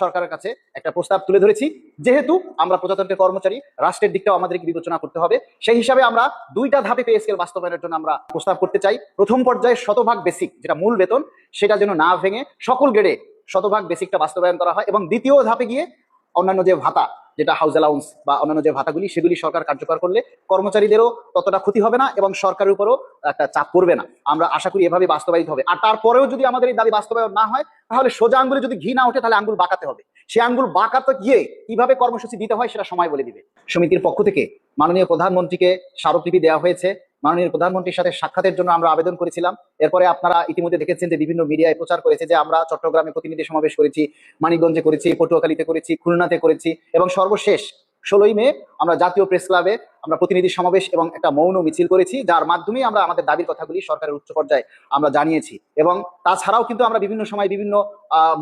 সরকারের কাছে একটা প্রস্তাব তুলে ধরেছি। যেহেতু আমরা প্রজাতন্ত্রের কর্মচারী, রাষ্ট্রের দিকটাও আমাদেরকে বিবেচনা করতে হবে, সেই হিসাবে আমরা দুইটা ধাপে পে স্কেল বাস্তবায়নের জন্য আমরা প্রস্তাব করতে চাই। প্রথম পর্যায়ে শতভাগ বেসিক, যেটা মূল বেতন, সেটা যেন না ভেঙে সকল গ্রেডে শতভাগ বেসিকটা বাস্তবায়ন করা হয়, এবং দ্বিতীয় ধাপে গিয়ে অন্যান্য যে ভাতা, যেটা হাউস অ্যালাউন্স বা অন্যান্য যে ভাতাগুলি, সেগুলি সরকার কার্যকর করলে কর্মচারীদেরও ততটা ক্ষতি হবে না এবং সরকারের উপরও একটা চাপ পড়বে না। আমরা আশা করি এভাবে বাস্তবায়িত হবে। আর তারপরেও যদি আমাদের এই দাবি বাস্তবায়ন না হয়, তাহলে সোজা আঙ্গুলে যদি ঘি না ওঠে, তাহলে আঙ্গুল বাঁকাতে হবে। সে আঙ্গুল বাঁকাতে গিয়ে কিভাবে কর্মসূচি দিতে হয় সেটা সময় বলে দিবে। সমিতির পক্ষ থেকে মাননীয় প্রধানমন্ত্রীকে স্মারকলিপি দেওয়া হয়েছে। মাননীয় প্রধানমন্ত্রীর সাথে সাক্ষাতের জন্য আমরা আবেদন করেছিলাম। এরপরে আপনারা ইতিমধ্যে দেখেছেন যে বিভিন্ন মিডিয়ায় প্রচার করেছে যে আমরা চট্টগ্রামে প্রতিনিধি সমাবেশ করেছি, মানিকগঞ্জে করেছি, পটুয়াখালীতে করেছি, খুলনাতে করেছি, এবং সর্বশেষ 16ই মে আমরা জাতীয় প্রেস ক্লাবে আমরা প্রতিনিধি সমাবেশ এবং একটা মৌন মিছিল করেছি, যার মাধ্যমে আমরা আমাদের দাবির কথাগুলি সরকারের উচ্চ পর্যায়ে আমরা জানিয়েছি। এবং তাছাড়াও কিন্তু আমরা বিভিন্ন সময় বিভিন্ন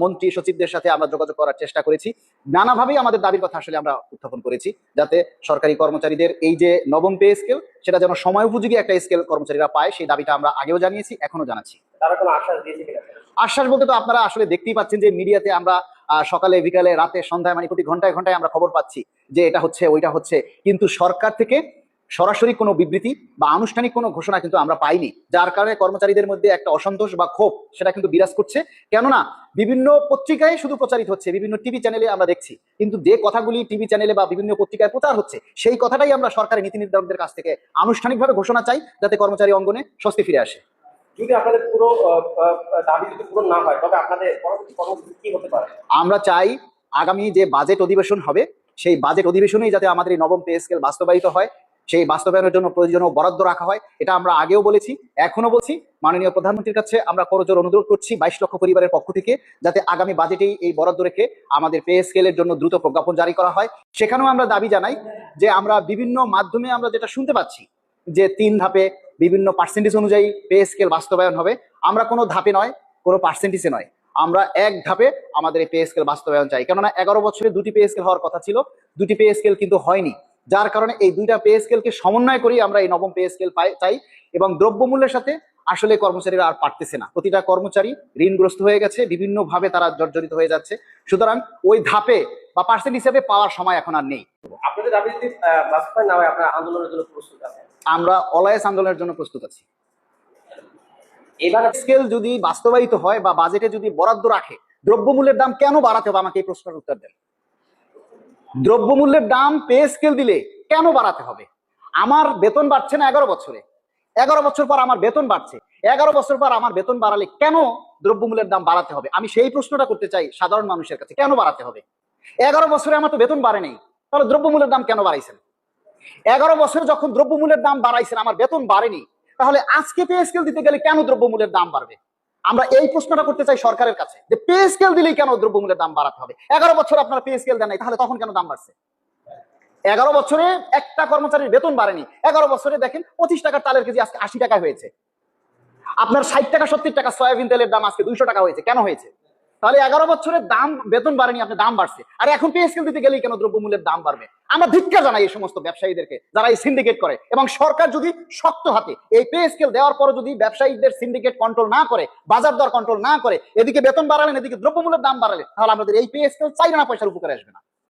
মন্ত্রী সচিবদের সাথে আমরা যোগাযোগ করার চেষ্টা করেছি। নানাভাবেই আমাদের দাবির কথা আসলে আমরা উত্থাপন করেছি, যাতে সরকারি কর্মচারীদের এই যে নবম পে স্কেল, সেটা যেন সময় উপযোগী একটা স্কেল কর্মচারীরা পায়, সেই দাবিটা আমরা আগেও জানিয়েছি, এখনো জানাচ্ছি। তারা কোনো আশ্বাস দিয়েছে কিনা? আশ্বাস বলতে তো আপনারা আসলে দেখতেই পাচ্ছেন যে মিডিয়াতে আমরা সকালে, বিকালে, রাতে, সন্ধ্যায়, মানে প্রতি ঘন্টায় ঘন্টায় আমরা খবর পাচ্ছি যে এটা হচ্ছে, ওইটা হচ্ছে, কিন্তু সরকার থেকে সরাসরি কোনো বিবৃতি বা আনুষ্ঠানিক কোনো ঘোষণা কিন্তু আমরা পাইনি, যার কারণে কর্মচারীদের মধ্যে একটা অসন্তোষ বা ক্ষোভ সেটা কিন্তু বিরাজ করছে। কেননা বিভিন্ন পত্রিকায় শুধু প্রচারিত হচ্ছে, বিভিন্ন টিভি চ্যানেলে আমরা দেখছি, কিন্তু যে কথাগুলি টিভি চ্যানেলে বা বিভিন্ন পত্রিকায় প্রচার হচ্ছে, সেই কথাটাই আমরা সরকারের নীতি নির্ধারকদের কাছ থেকে আনুষ্ঠানিকভাবে ঘোষণা চাই, যাতে কর্মচারী অঙ্গনে স্বস্তি ফিরে আসে। যদি আপনাদের পুরো দাবি যদি পূরণ না হয়, তবে আপনাদের পরবর্তী কর্মসূচি কি হতে পারে? আমরা চাই আগামী যে বাজেট অধিবেশন হবে, সেই বাজেট অধিবেশনেই যাতে আমাদের এই নবম পে স্কেল বাস্তবায়িত হয়, সেই বাস্তবায়নের জন্য প্রয়োজনীয় বরাদ্দ রাখা হয়। এটা আমরা আগেও বলেছি, এখনো বলছি। মাননীয় প্রধানমন্ত্রীর কাছে আমরা করজোড়ে অনুরোধ করছি 22 লক্ষ পরিবারের পক্ষ থেকে, যাতে আগামী বাজেটেই এই বরাদ্দ রেখে আমাদের পে স্কেলের জন্য দ্রুত প্রজ্ঞাপন জারি করা হয়। সেখানেও আমরা দাবি জানাই যে আমরা বিভিন্ন মাধ্যমে আমরা যেটা শুনতে পাচ্ছি যে 3 ধাপে বিভিন্ন পার্সেন্টেজ অনুযায়ী পে স্কেল বাস্তবায়ন হবে, আমরা কোনো ধাপে নয়, কোনো পার্সেন্টেজে নয়, আমরা এক ধাপে আমাদের এই পে স্কেল বাস্তবায়ন চাই। কেননা 11 বছরে 2টি পে স্কেল হওয়ার কথা ছিল, 2টি পে স্কেল কিন্তু হয়নি, যার কারণে এই 2টা পে স্কেলকে সমন্বয় করেই আমরা এই নবম পে স্কেল চাই। এবং দ্রব্যমূল্যের সাথে আসলে কর্মচারীরা আর পারতেছে না, প্রতিটা কর্মচারী ঋণগ্রস্ত হয়ে গেছে, বিভিন্নভাবে তারা জর্জরিত হয়ে যাচ্ছে। সুতরাং ওই ধাপে বা পার্সেন্ট হিসেবে পাওয়ার সময় এখন আর নেই। আপনাদের দাবি যদি বাস্তবায়ন না হয়, আপনারা আন্দোলনের জন্য প্রস্তুত আছেন? আমরা অলয়েস আন্দোলনের জন্য প্রস্তুত আছি। এবার স্কেল যদি বাস্তবায়িত হয় বা বাজেটে যদি বরাদ্দ রাখে, দ্রব্যমূল্যের দাম কেন বাড়াতে হবে? আমাকে এই প্রশ্নের উত্তর দেন। দ্রব্যমূল্যের দাম পে স্কেল দিলে কেন বাড়াতে হবে? আমার বেতন বাড়ছে না 11 বছরে, 11 বছর পর আমার বেতন বাড়ছে, 11 বছর পর আমার বেতন বাড়ালে কেন দ্রব্যমূল্যের দাম বাড়াতে হবে? আমি সেই প্রশ্নটা করতে চাই সাধারণ মানুষের কাছে, কেন বাড়াতে হবে? 11 বছরে আমার তো বেতন বাড়ে নেই, তাহলে দ্রব্যমূল্যের দাম কেন বাড়াইছেন? 11 বছরে যখন দ্রব্যমূল্যের দাম বাড়াইছেন, আমার বেতন বাড়েনি, তাহলে আজকে পে স্কেল দিতে গেলে কেন দ্রব্যমূল্যের দাম বাড়বে? আমরা এই প্রশ্নটা করতে চাই সরকারের কাছে, যে পে স্কেল দিলেই কেন দ্রব্যমূল্যের দাম বাড়াতে হবে? 11 বছর আপনারা পে স্কেল দেন নাই, তাহলে তখন কেন দাম বাড়ছে? 11 বছরে একটা কর্মচারীর বেতন বাড়েনি, 11 বছরে দেখেন 25 টাকার চালের কেজি আজকে 80 টাকা হয়েছে, আপনার 60 টাকা 70 টাকা সয়াবিন তেলের দাম আজকে 200 টাকা হয়েছে। কেন হয়েছে? তাহলে 11 বছরের দাম, বেতন বাড়েনি, আপনার দাম বাড়ছে, আর এখন পে স্কেল দিতে গেলেই কেন দ্রব্যমূল্যের দাম বাড়বে? আমরা ধিক্কার জানাই এই সমস্ত ব্যবসায়ীদেরকে যারা এই সিন্ডিকেট করে। এবং সরকার যদি শক্ত হাতে এই পে স্কেল দেওয়ার পর যদি ব্যবসায়ীদের সিন্ডিকেট কন্ট্রোল না করে, বাজার দর কন্ট্রোল না করে, এদিকে বেতন বাড়ালেন, এদিকে দ্রব্যমূল্যের দাম বাড়ালেন, তাহলে আমাদের এই পে স্কেল চাইলে না পয়সার উপকারে আসবে না।